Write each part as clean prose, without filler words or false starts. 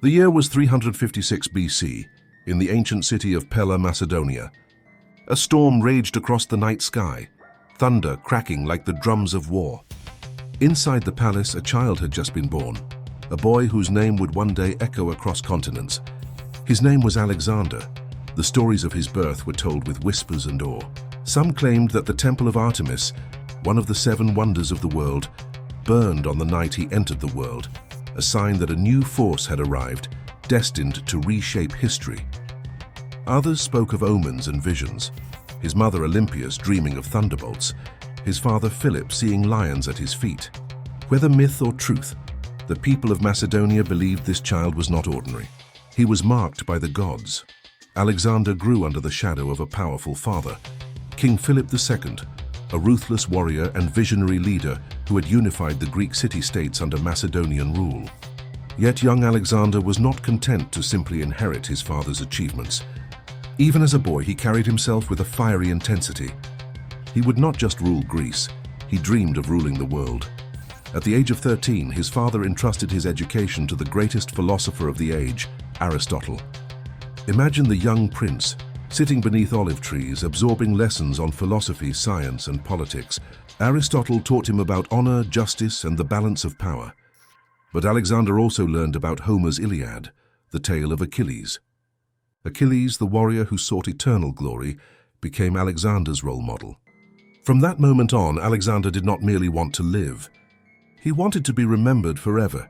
The year was 356 BC, in the ancient city of Pella, Macedonia. A storm raged across the night sky, thunder cracking like the drums of war. Inside the palace, a child had just been born, a boy whose name would one day echo across continents. His name was Alexander. The stories of his birth were told with whispers and awe. Some claimed that the Temple of Artemis, one of the 7 wonders of the world, burned on the night he entered the world, a sign that a new force had arrived, destined to reshape history. Others spoke of omens and visions, his mother Olympias dreaming of thunderbolts, his father Philip seeing lions at his feet. Whether myth or truth, the people of Macedonia believed this child was not ordinary. He was marked by the gods. Alexander grew under the shadow of a powerful father, King Philip II, a ruthless warrior and visionary leader who had unified the Greek city-states under Macedonian rule. Yet young Alexander was not content to simply inherit his father's achievements. Even as a boy, he carried himself with a fiery intensity. He would not just rule Greece, he dreamed of ruling the world. At the age of 13, his father entrusted his education to the greatest philosopher of the age, Aristotle. Imagine the young prince, sitting beneath olive trees, absorbing lessons on philosophy, science, and politics. Aristotle taught him about honor, justice, and the balance of power. But Alexander also learned about Homer's Iliad, the tale of Achilles. Achilles, the warrior who sought eternal glory, became Alexander's role model. From that moment on, Alexander did not merely want to live. He wanted to be remembered forever.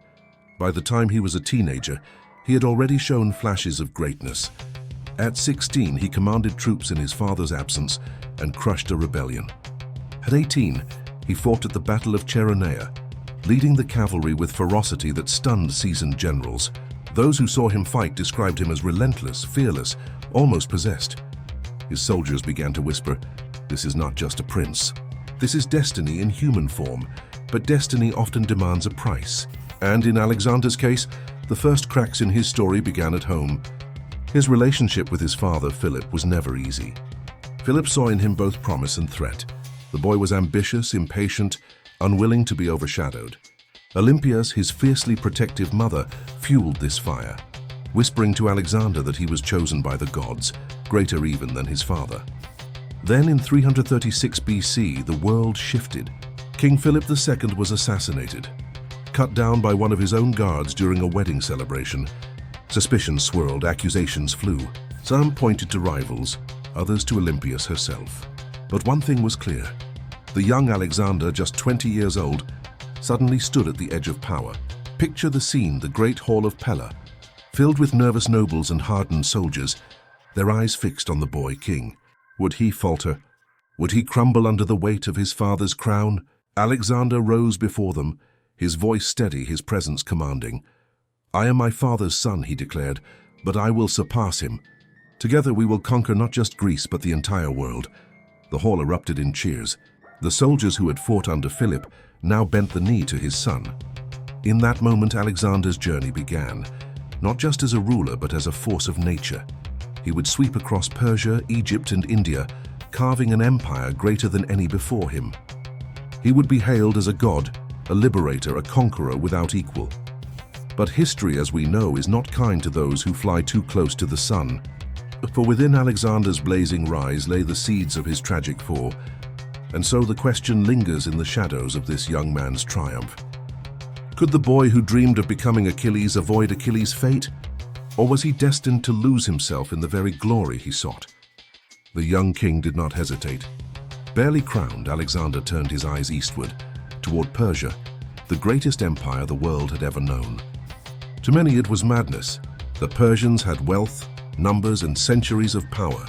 By the time he was a teenager, he had already shown flashes of greatness. At 16, he commanded troops in his father's absence and crushed a rebellion. At 18, he fought at the Battle of Cheronea, leading the cavalry with ferocity that stunned seasoned generals. Those who saw him fight described him as relentless, fearless, almost possessed. His soldiers began to whisper, "This is not just a prince. This is destiny in human form, but destiny often demands a price." And in Alexander's case, the first cracks in his story began at home. His relationship with his father, Philip, was never easy. Philip saw in him both promise and threat. The boy was ambitious, impatient, unwilling to be overshadowed. Olympias, his fiercely protective mother, fueled this fire, whispering to Alexander that he was chosen by the gods, greater even than his father. Then in 336 BC, the world shifted. King Philip II was assassinated, cut down by one of his own guards during a wedding celebration. Suspicions swirled, accusations flew. Some pointed to rivals, others to Olympias herself. But one thing was clear. The young Alexander, just 20 years old, suddenly stood at the edge of power. Picture the scene, the great hall of Pella, filled with nervous nobles and hardened soldiers, their eyes fixed on the boy king. Would he falter? Would he crumble under the weight of his father's crown? Alexander rose before them, his voice steady, his presence commanding. "I am my father's son," he declared, "but I will surpass him. Together we will conquer not just Greece, but the entire world." The hall erupted in cheers. The soldiers who had fought under Philip now bent the knee to his son. In that moment, Alexander's journey began, not just as a ruler, but as a force of nature. He would sweep across Persia, Egypt, and India, carving an empire greater than any before him. He would be hailed as a god, a liberator, a conqueror without equal. But history, as we know, is not kind to those who fly too close to the sun. For within Alexander's blazing rise lay the seeds of his tragic fall. And so the question lingers in the shadows of this young man's triumph. Could the boy who dreamed of becoming Achilles avoid Achilles' fate? Or was he destined to lose himself in the very glory he sought? The young king did not hesitate. Barely crowned, Alexander turned his eyes eastward, toward Persia, the greatest empire the world had ever known. To many it was madness. The Persians had wealth, numbers, and centuries of power.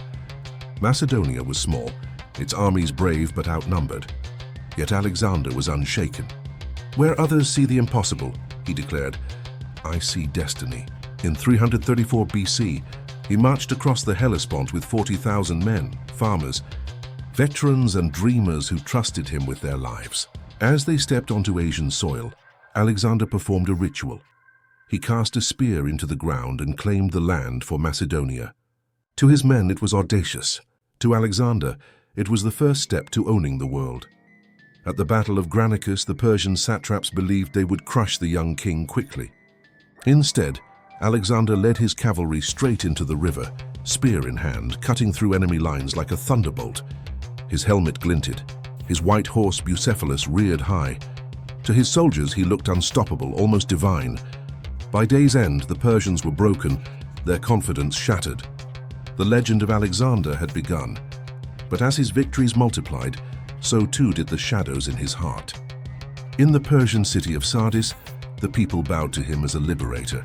Macedonia was small, its armies brave but outnumbered. Yet Alexander was unshaken. "Where others see the impossible," he declared, "I see destiny." In 334 BC, he marched across the Hellespont with 40,000 men, farmers, veterans and dreamers who trusted him with their lives. As they stepped onto Asian soil, Alexander performed a ritual. He cast a spear into the ground and claimed the land for Macedonia. To his men, it was audacious. To Alexander, it was the first step to owning the world. At the Battle of Granicus, the Persian satraps believed they would crush the young king quickly. Instead, Alexander led his cavalry straight into the river, spear in hand, cutting through enemy lines like a thunderbolt. His helmet glinted. His white horse Persepolis reared high. To his soldiers he looked unstoppable, almost divine. By day's end, the Persians were broken, their confidence shattered. The legend of Alexander had begun. But as his victories multiplied, so too did the shadows in his heart. In the Persian city of Sardis, the people bowed to him as a liberator.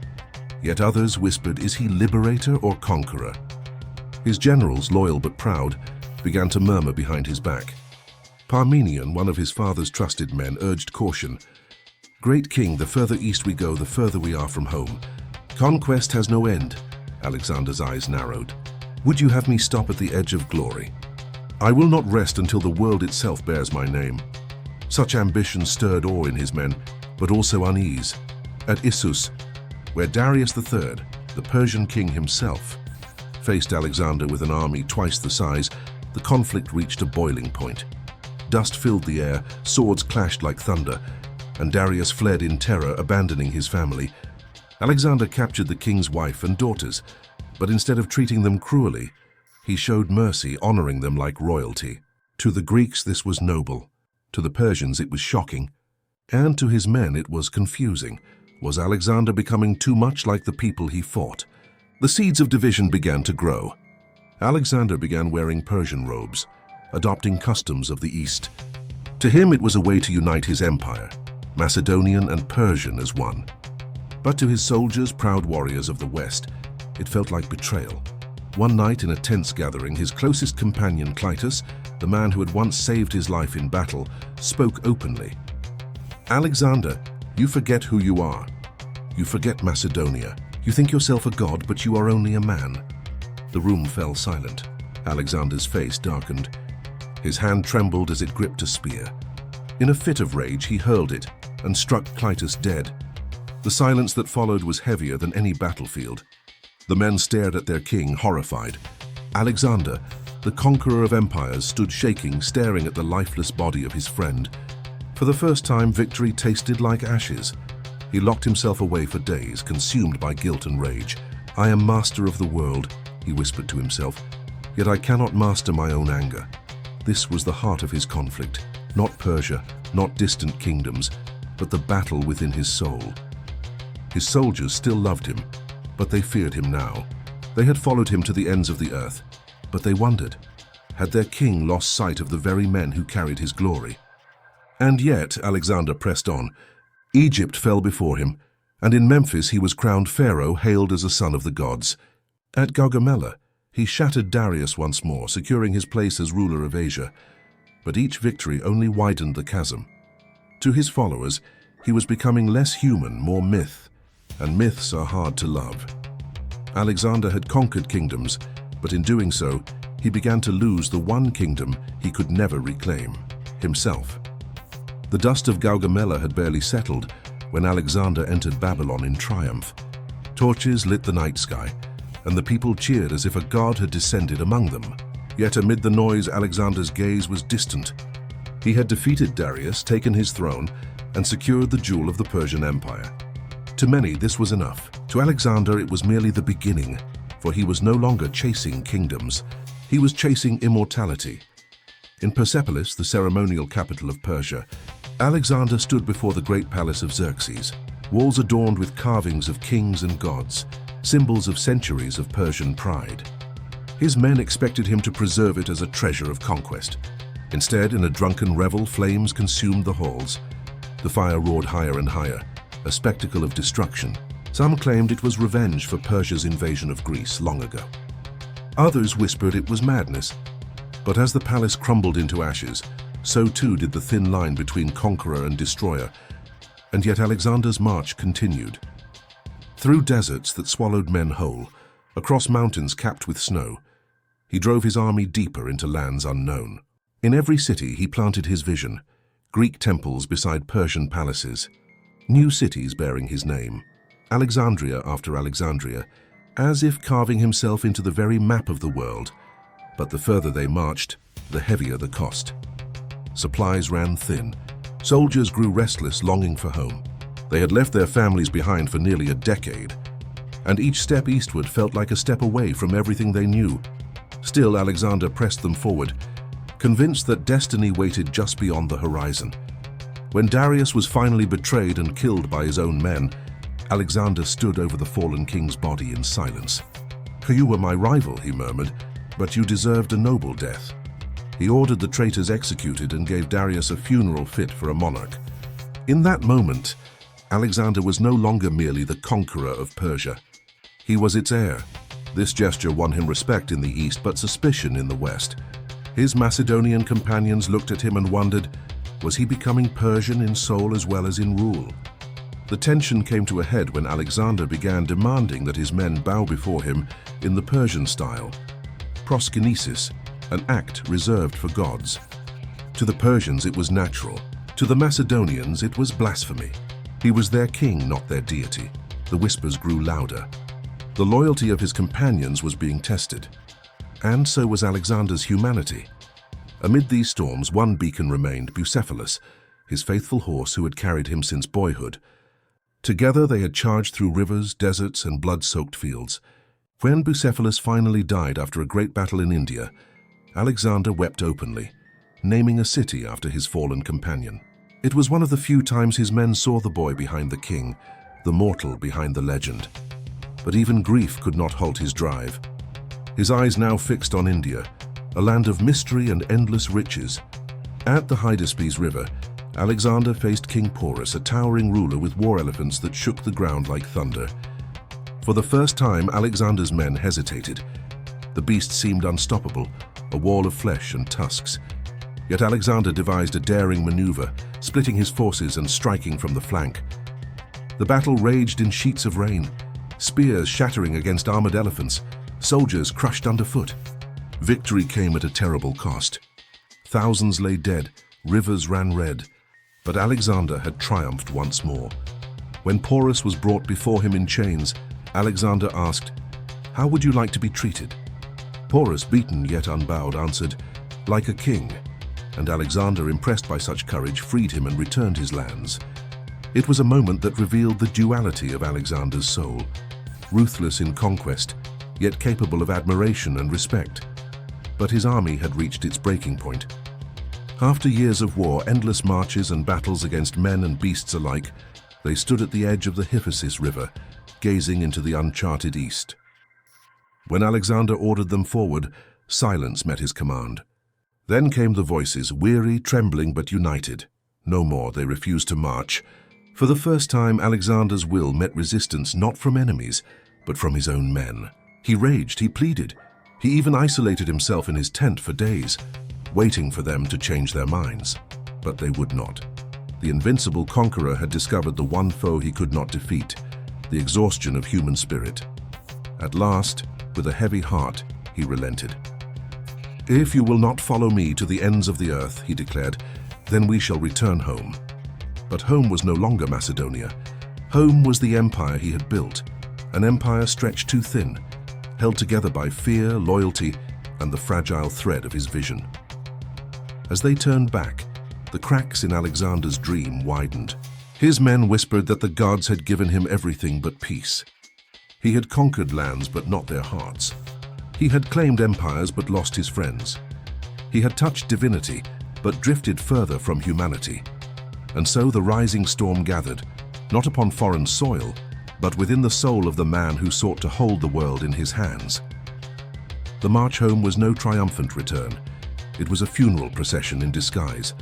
Yet others whispered, is he liberator or conqueror? His generals, loyal but proud, began to murmur behind his back. Parmenion, one of his father's trusted men, urged caution. Great king, the further east we go, the further we are from home. Conquest has no end. Alexander's eyes narrowed. Would you have me stop at the edge of glory? I will not rest until the world itself bears my name. Such ambition stirred awe in his men, but also unease. At Issus, where Darius III, the Persian king himself, faced Alexander with an army twice the size, the conflict reached a boiling point. Dust filled the air, swords clashed like thunder, and Darius fled in terror, abandoning his family. Alexander captured the king's wife and daughters, but instead of treating them cruelly, he showed mercy, honoring them like royalty. To the Greeks this was noble, to the Persians it was shocking, and to his men it was confusing. Was Alexander becoming too much like the people he fought? The seeds of division began to grow. Alexander began wearing Persian robes, adopting customs of the East. To him it was a way to unite his empire, Macedonian and Persian as one. But to his soldiers, proud warriors of the West, it felt like betrayal. One night in a tense gathering, his closest companion Clytus, the man who had once saved his life in battle, spoke openly. Alexander, you forget who you are. You forget Macedonia. You think yourself a god, but you are only a man. The room fell silent. Alexander's face darkened. His hand trembled as it gripped a spear. In a fit of rage, he hurled it and struck Clytus dead. The silence that followed was heavier than any battlefield. The men stared at their king, horrified. Alexander, the conqueror of empires, stood shaking, staring at the lifeless body of his friend. For the first time, victory tasted like ashes. He locked himself away for days, consumed by guilt and rage. I am master of the world, he whispered to himself, yet I cannot master my own anger. This was the heart of his conflict, not Persia, not distant kingdoms, but the battle within his soul. His soldiers still loved him, but they feared him now. They had followed him to the ends of the earth, but they wondered, had their king lost sight of the very men who carried his glory? And yet, Alexander pressed on. Egypt fell before him, and in Memphis he was crowned pharaoh, hailed as a son of the gods. At Gaugamela, he shattered Darius once more, securing his place as ruler of Asia. But each victory only widened the chasm. To his followers, he was becoming less human, more myth, and myths are hard to love. Alexander had conquered kingdoms, but in doing so, he began to lose the one kingdom he could never reclaim, himself. The dust of Gaugamela had barely settled when Alexander entered Babylon in triumph. Torches lit the night sky, and the people cheered as if a god had descended among them. Yet amid the noise, Alexander's gaze was distant. He had defeated Darius, taken his throne, and secured the jewel of the Persian Empire. To many, this was enough. To Alexander, it was merely the beginning, for he was no longer chasing kingdoms. He was chasing immortality. In Persepolis, the ceremonial capital of Persia, Alexander stood before the great palace of Xerxes, walls adorned with carvings of kings and gods, symbols of centuries of Persian pride. His men expected him to preserve it as a treasure of conquest. Instead, in a drunken revel, flames consumed the halls. The fire roared higher and higher, a spectacle of destruction. Some claimed it was revenge for Persia's invasion of Greece long ago. Others whispered it was madness. But as the palace crumbled into ashes, so too did the thin line between conqueror and destroyer, and yet Alexander's march continued. Through deserts that swallowed men whole, across mountains capped with snow, he drove his army deeper into lands unknown. In every city he planted his vision, Greek temples beside Persian palaces, new cities bearing his name, Alexandria after Alexandria, as if carving himself into the very map of the world. But the further they marched, the heavier the cost. Supplies ran thin. Soldiers grew restless, longing for home. They had left their families behind for nearly a decade. and each step eastward felt like a step away from everything they knew. Still, Alexander pressed them forward, convinced that destiny waited just beyond the horizon. When Darius was finally betrayed and killed by his own men, Alexander stood over the fallen king's body in silence. "You were my rival," he murmured, "but you deserved a noble death." He ordered the traitors executed and gave Darius a funeral fit for a monarch. In that moment, Alexander was no longer merely the conqueror of Persia. He was its heir. This gesture won him respect in the east, but suspicion in the west. His Macedonian companions looked at him and wondered, was he becoming Persian in soul as well as in rule? The tension came to a head when Alexander began demanding that his men bow before him in the Persian style, proskynesis, an act reserved for gods. To the Persians it was natural. To the Macedonians it was blasphemy. He was their king, not their deity. The whispers grew louder. The loyalty of his companions was being tested. And so was Alexander's humanity. Amid these storms, one beacon remained, Persepolis, his faithful horse who had carried him since boyhood. Together they had charged through rivers, deserts, and blood-soaked fields. When Persepolis finally died after a great battle in India, Alexander wept openly, naming a city after his fallen companion. It was one of the few times his men saw the boy behind the king, the mortal behind the legend. But even grief could not halt his drive. His eyes now fixed on India, a land of mystery and endless riches. At the Hydaspes River, Alexander faced King Porus, a towering ruler with war elephants that shook the ground like thunder. For the first time, Alexander's men hesitated. The beast seemed unstoppable, a wall of flesh and tusks. Yet Alexander devised a daring maneuver, splitting his forces and striking from the flank. The battle raged in sheets of rain, spears shattering against armored elephants, soldiers crushed underfoot. Victory came at a terrible cost. Thousands lay dead, rivers ran red. But Alexander had triumphed once more. When Porus was brought before him in chains, Alexander asked, "How would you like to be treated?" Porus, beaten yet unbowed, answered, "Like a king." And Alexander, impressed by such courage, freed him and returned his lands. It was a moment that revealed the duality of Alexander's soul, ruthless in conquest, yet capable of admiration and respect. But his army had reached its breaking point. After years of war, endless marches and battles against men and beasts alike, they stood at the edge of the Hyphasis River, gazing into the uncharted east. When Alexander ordered them forward, silence met his command. Then came the voices, weary, trembling, but united. No more, they refused to march. For the first time, Alexander's will met resistance not from enemies, but from his own men. He raged, he pleaded. He even isolated himself in his tent for days, waiting for them to change their minds. But they would not. The invincible conqueror had discovered the one foe he could not defeat, the exhaustion of human spirit. At last, with a heavy heart, he relented. "If you will not follow me to the ends of the earth," he declared, "then we shall return home." But home was no longer Macedonia. Home was the empire he had built, an empire stretched too thin, held together by fear, loyalty, and the fragile thread of his vision. As they turned back, the cracks in Alexander's dream widened. His men whispered that the gods had given him everything but peace. He had conquered lands but not their hearts. He had claimed empires but lost his friends. He had touched divinity but drifted further from humanity. And so the rising storm gathered, not upon foreign soil, but within the soul of the man who sought to hold the world in his hands. The march home was no triumphant return. It was a funeral procession in disguise.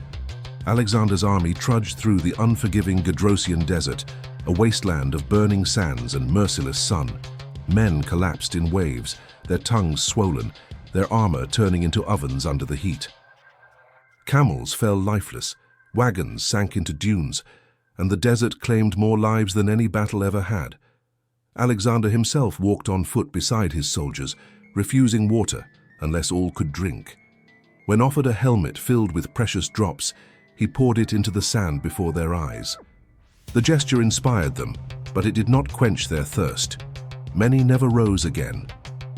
Alexander's army trudged through the unforgiving Gedrosian desert, a wasteland of burning sands and merciless sun. Men collapsed in waves, their tongues swollen, their armor turning into ovens under the heat. Camels fell lifeless, wagons sank into dunes, and the desert claimed more lives than any battle ever had. Alexander himself walked on foot beside his soldiers, refusing water unless all could drink. When offered a helmet filled with precious drops, he poured it into the sand before their eyes. The gesture inspired them, but it did not quench their thirst. Many never rose again.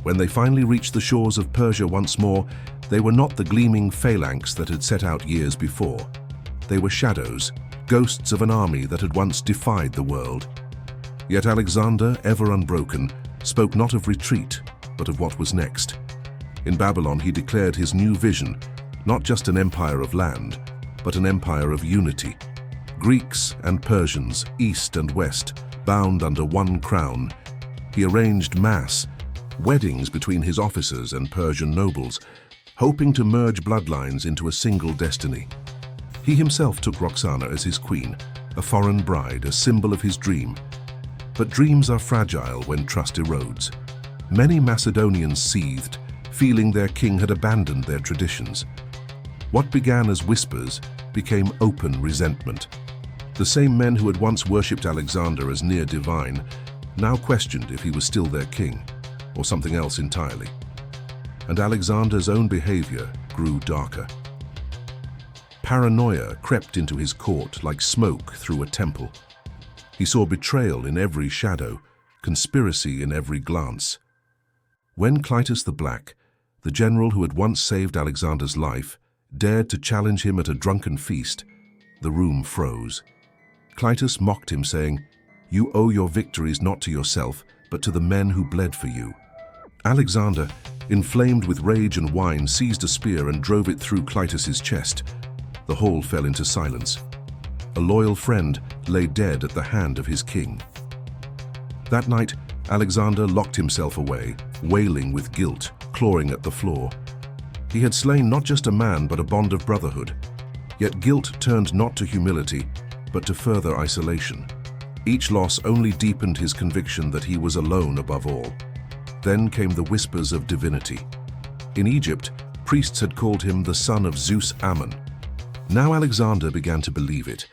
When they finally reached the shores of Persia once more, they were not the gleaming phalanx that had set out years before. They were shadows, ghosts of an army that had once defied the world. Yet Alexander, ever unbroken, spoke not of retreat, but of what was next. In Babylon, he declared his new vision, not just an empire of land, but an empire of unity. Greeks and Persians, east and west, bound under one crown. He arranged mass weddings between his officers and Persian nobles, hoping to merge bloodlines into a single destiny. He himself took Roxana as his queen, a foreign bride, a symbol of his dream. But dreams are fragile when trust erodes. Many Macedonians seethed, feeling their king had abandoned their traditions. What began as whispers became open resentment. The same men who had once worshipped Alexander as near divine now questioned if he was still their king, or something else entirely. And Alexander's own behavior grew darker. Paranoia crept into his court like smoke through a temple. He saw betrayal in every shadow, conspiracy in every glance. When Clitus the Black, the general who had once saved Alexander's life, dared to challenge him at a drunken feast, the room froze. Clitus mocked him, saying, "You owe your victories not to yourself, but to the men who bled for you." Alexander, inflamed with rage and wine, seized a spear and drove it through Clitus's chest. The whole fell into silence. A loyal friend lay dead at the hand of his king. That night, Alexander locked himself away, wailing with guilt, clawing at the floor. He had slain not just a man, but a bond of brotherhood. Yet guilt turned not to humility, but to further isolation. Each loss only deepened his conviction that he was alone above all. Then came the whispers of divinity. In Egypt, priests had called him the son of Zeus Ammon. Now Alexander began to believe it.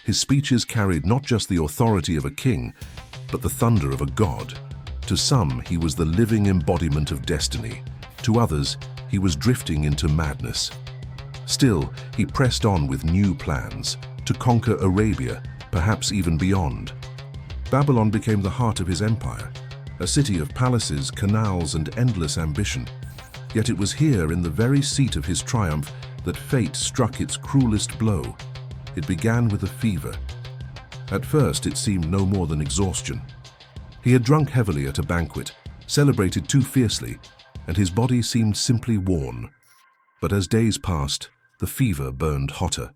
His speeches carried not just the authority of a king, but the thunder of a god. To some, he was the living embodiment of destiny. To others, he was drifting into madness. Still, he pressed on with new plans, to conquer Arabia, perhaps even beyond. Babylon became the heart of his empire, a city of palaces, canals, and endless ambition. Yet it was here, in the very seat of his triumph, that fate struck its cruelest blow. It began with a fever. At first, it seemed no more than exhaustion. He had drunk heavily at a banquet, celebrated too fiercely, and his body seemed simply worn. But as days passed, the fever burned hotter.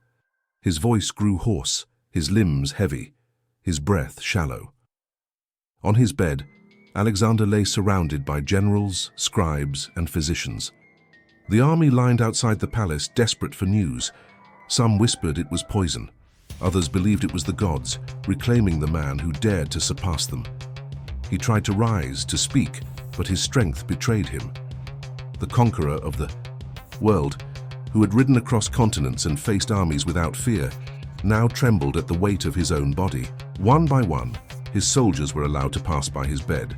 His voice grew hoarse, his limbs heavy, his breath shallow. On his bed, Alexander lay surrounded by generals, scribes, and physicians. The army lined outside the palace, desperate for news. Some whispered it was poison. Others believed it was the gods, reclaiming the man who dared to surpass them. He tried to rise, to speak, but his strength betrayed him. The conqueror of the world, who had ridden across continents and faced armies without fear, now trembled at the weight of his own body. One by one, his soldiers were allowed to pass by his bed.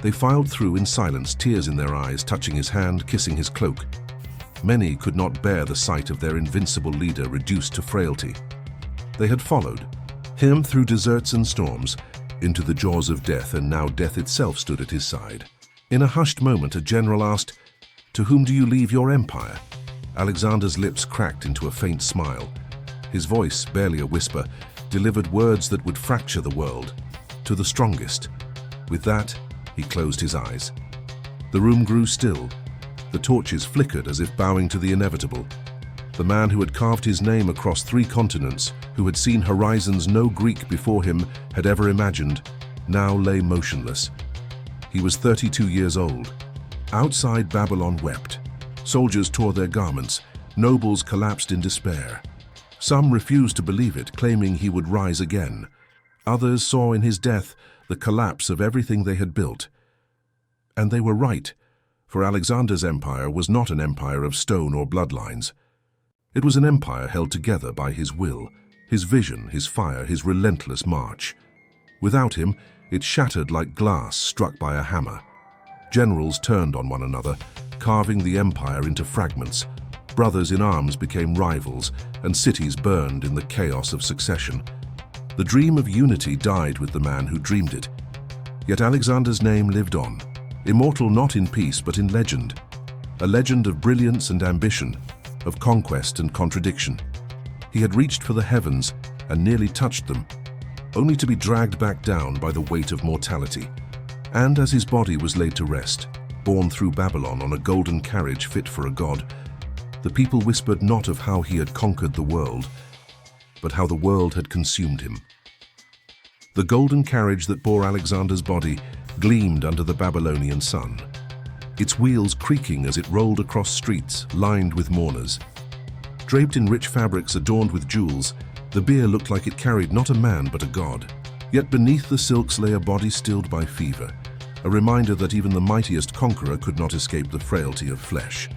They filed through in silence, tears in their eyes, touching his hand, kissing his cloak. Many could not bear the sight of their invincible leader reduced to frailty. They had followed him through deserts and storms, into the jaws of death, and now death itself stood at his side. In a hushed moment, a general asked, "To whom do you leave your empire?" Alexander's lips cracked into a faint smile. His voice, barely a whisper, delivered words that would fracture the world. "To the strongest." With that, he closed his eyes. The room grew still. The torches flickered as if bowing to the inevitable. The man who had carved his name across 3 continents, who had seen horizons no Greek before him had ever imagined, now lay motionless. He was 32 years old. Outside, Babylon wept. Soldiers tore their garments. Nobles collapsed in despair. Some refused to believe it, claiming he would rise again. Others saw in his death the collapse of everything they had built. And they were right, for Alexander's empire was not an empire of stone or bloodlines. It was an empire held together by his will, his vision, his fire, his relentless march. Without him, it shattered like glass struck by a hammer. Generals turned on one another, carving the empire into fragments. Brothers in arms became rivals, and cities burned in the chaos of succession. The dream of unity died with the man who dreamed it. Yet Alexander's name lived on, immortal not in peace but in legend. A legend of brilliance and ambition, of conquest and contradiction. He had reached for the heavens and nearly touched them. only to be dragged back down by the weight of mortality. And as his body was laid to rest, borne through Babylon on a golden carriage fit for a god, the people whispered not of how he had conquered the world, but how the world had consumed him. The golden carriage that bore Alexander's body gleamed under the Babylonian sun, its wheels creaking as it rolled across streets lined with mourners. Draped in rich fabrics adorned with jewels, the bier looked like it carried not a man but a god. Yet beneath the silks lay a body stilled by fever, a reminder that even the mightiest conqueror could not escape the frailty of flesh.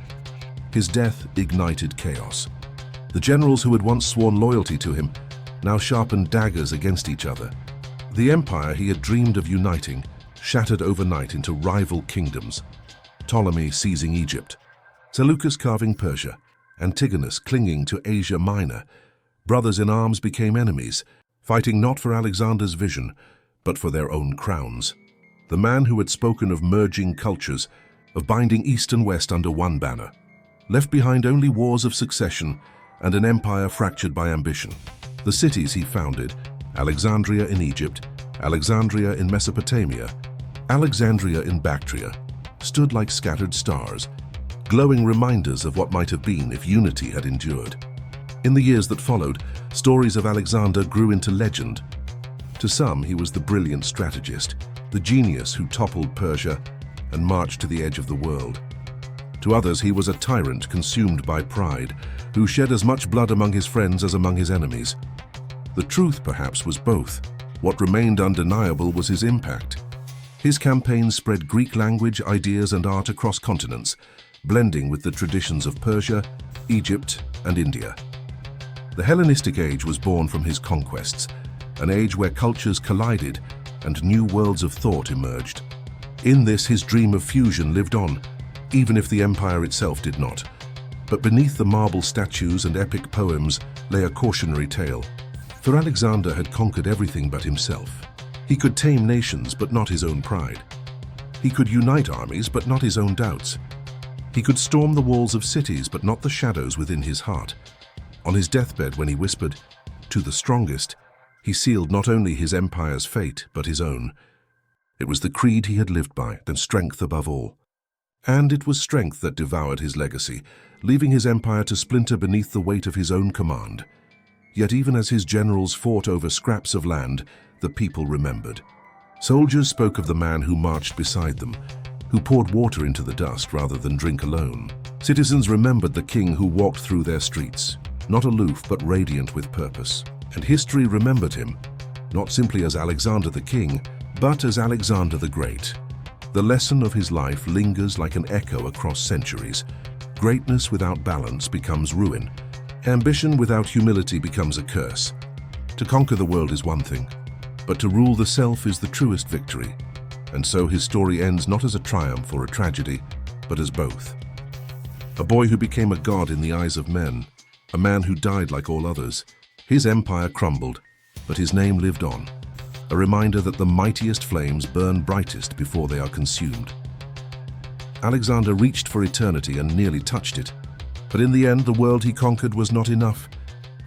His death ignited chaos. The generals who had once sworn loyalty to him now sharpened daggers against each other. The empire he had dreamed of uniting shattered overnight into rival kingdoms. Ptolemy seizing Egypt, Seleucus carving Persia, Antigonus clinging to Asia Minor. Brothers in arms became enemies, fighting not for Alexander's vision, but for their own crowns. The man who had spoken of merging cultures, of binding East and West under one banner, left behind only wars of succession and an empire fractured by ambition. The cities he founded, Alexandria in Egypt, Alexandria in Mesopotamia, Alexandria in Bactria, stood like scattered stars, glowing reminders of what might have been if unity had endured. In the years that followed, stories of Alexander grew into legend. To some, he was the brilliant strategist, the genius who toppled Persia and marched to the edge of the world. To others, he was a tyrant consumed by pride, who shed as much blood among his friends as among his enemies. The truth, perhaps, was both. What remained undeniable was his impact. His campaigns spread Greek language, ideas, and art across continents, blending with the traditions of Persia, Egypt, and India. The Hellenistic age was born from his conquests, an age where cultures collided and new worlds of thought emerged. In this, his dream of fusion lived on, even if the empire itself did not. But beneath the marble statues and epic poems lay a cautionary tale. For Alexander had conquered everything but himself. He could tame nations, but not his own pride. He could unite armies, but not his own doubts. He could storm the walls of cities, but not the shadows within his heart. On his deathbed, when he whispered, "To the strongest," he sealed not only his empire's fate, but his own. It was the creed he had lived by, and strength above all. And it was strength that devoured his legacy, leaving his empire to splinter beneath the weight of his own command. Yet even as his generals fought over scraps of land, the people remembered. Soldiers spoke of the man who marched beside them, who poured water into the dust rather than drink alone. Citizens remembered the king who walked through their streets, not aloof but radiant with purpose. And history remembered him, not simply as Alexander the King, but as Alexander the Great. The lesson of his life lingers like an echo across centuries. Greatness without balance becomes ruin. Ambition without humility becomes a curse. To conquer the world is one thing, but to rule the self is the truest victory. And so his story ends not as a triumph or a tragedy, but as both. A boy who became a god in the eyes of men, a man who died like all others. His empire crumbled, but his name lived on, a reminder that the mightiest flames burn brightest before they are consumed. Alexander reached for eternity and nearly touched it, but in the end the world he conquered was not enough,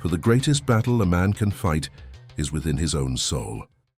for the greatest battle a man can fight is within his own soul.